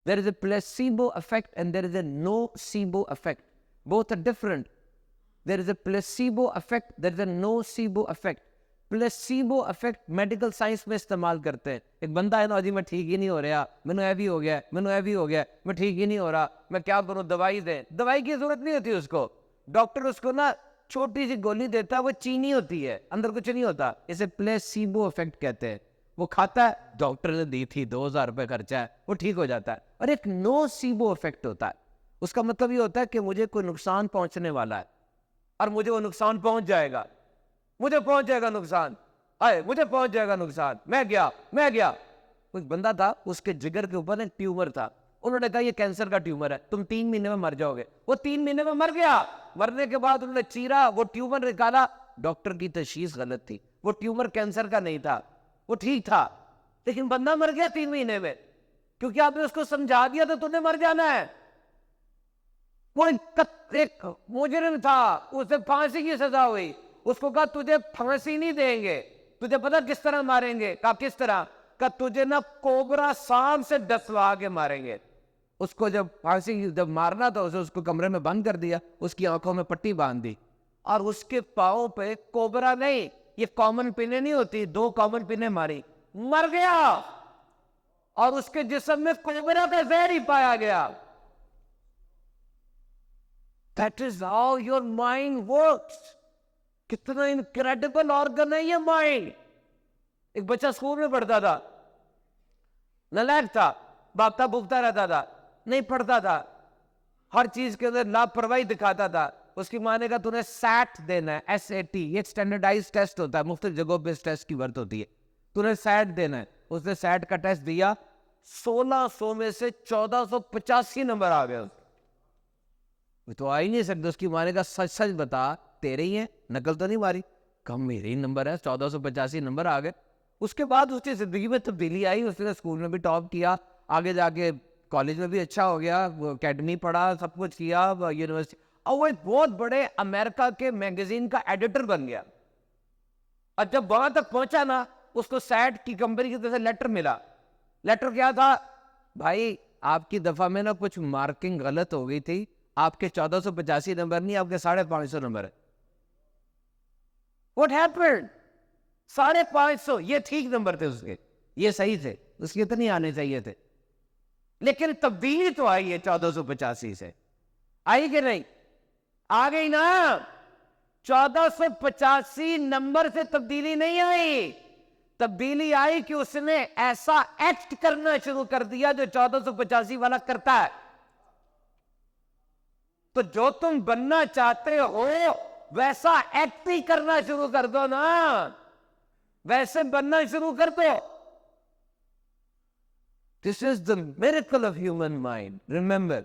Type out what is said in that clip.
There is a placebo effect and there is a nocebo effect. Both are different. There is a placebo effect, there is a nocebo effect. Placebo effect medical science में इस्तेमाल करते हैं. एक बंदा है ना जी मैं ठीक ही नहीं हो रहा, मैंने ऐ भी हो गया, मैंने ऐ भी हो गया, मैं ठीक ही नहीं हो रहा, मैं क्या करूं, दवाई दे. दवाई की जरूरत नहीं होती उसको. डॉक्टर उसको ना छोटी सी गोली देता है, वो चीनी होती है, अंदर कुछ नहीं होता. इसे प्लेसिबो इफेक्ट कहते हैं. वो खाता है, डॉक्टर ने दी थी, 2000 रुपये खर्चा है, वो ठीक हो जाता है. और एक नोसिबो इफेक्ट होता है. उसका मतलब ये होता है कि मुझे कोई नुकसान पहुंचने वाला है और मुझे वो नुकसान पहुंच जाएगा, मुझे पहुंच जाएगा नुकसान, आए मुझे पहुंच जाएगा नुकसान, मैं गया. कुछ बंदा था, उसके जिगर के ऊपर एक ट्यूमर था. उन्होंने कहा ये कैंसर का ट्यूमर है, तुम 3 महीने में मर जाओगे. वो 3 महीने में मर गया. मरने के बाद उन्होंने चीरा, वो ट्यूमर निकाला. डॉक्टर की तशखीस गलत थी, वो ट्यूमर कैंसर का नहीं था, वो ठीक था, लेकिन बंदा मर गया 3 महीने में, क्योंकि आपने उसको समझा दिया तो तुमने मर जाना है. वो एक मुजरिम था, उसे फांसी की सजा हुई. उसको कहा तुझे फांसी नहीं देंगे, तुझे पता किस तरह मारेंगे. कहा किस तरह? कहा तुझे ना कोबरा सांप से डसवा के मारेंगे. उसको जब फांसी जब मारना था, उसे उसको कमरे में बंद कर दिया, उसकी आंखों में पट्टी बांध दी और उसके पाँव पे कोबरा नहीं, ये कॉमन पिने नहीं होती, 2 कॉमन पिने मारी, मर गया. और उसके जिस्म में कोबरा का जहर ही पाया गया. That is how your mind works. कितना इनक्रेडिबल ऑर्गन है ये माइंड. एक बच्चा स्कूल में पढ़ता था, नालायक था, भागता भूखता रहता था, नहीं पढ़ता था, हर चीज के अंदर लापरवाही दिखाता था. उसकी माँ ने कहा तूने सैट देना है, SAT, ये स्टैंडर्डाइज टेस्ट होता है, मुफ्त जगहों पे इस टेस्ट की वर्त होती है, तूने सैट देना है. उसने सैट का टेस्ट दिया, 1600 में से 1485 नंबर आ गए. तो आ ही नहीं सकते. उसकी माँ ने कहा सच सच बता, तेरे ही है, नकल तो नहीं मारी? कम मेरे ही नंबर है, 1485 नंबर आ गए. उसके बाद उसकी जिंदगी में तब्दीली आई. उसने स्कूल में भी टॉप किया, आगे जाके कॉलेज में भी अच्छा हो गया, एकेडमी पढ़ा, सब कुछ किया, यूनिवर्सिटी, और वो एक बहुत बड़े अमेरिका के मैगजीन का एडिटर बन गया. और जब वहां तक पहुंचा ना, उसको सैट की कंपनी की तरफ से लेटर मिला. लेटर क्या था? भाई आपकी दफा में ना कुछ मार्किंग गलत हो गई थी, आपके 1485 नंबर नहीं, आपके 550 नंबर है. What happened? 550, ये ठीक नंबर थे उसके, ये सही थे, उसके तो नहीं आने चाहिए थे. लेकिन तब्दीली तो आई है 1485 से, आई कि नहीं? आ गई ना. 1485 नंबर से तब्दीली नहीं आई. तब्दीली आई कि उसने ऐसा एक्ट करना शुरू कर दिया जो 1485 वाला करता है. तो जो तुम बनना चाहते हो वैसा एक्ट ही करना शुरू कर दो ना, वैसे बनना शुरू कर दो. This is the miracle of human mind. Remember,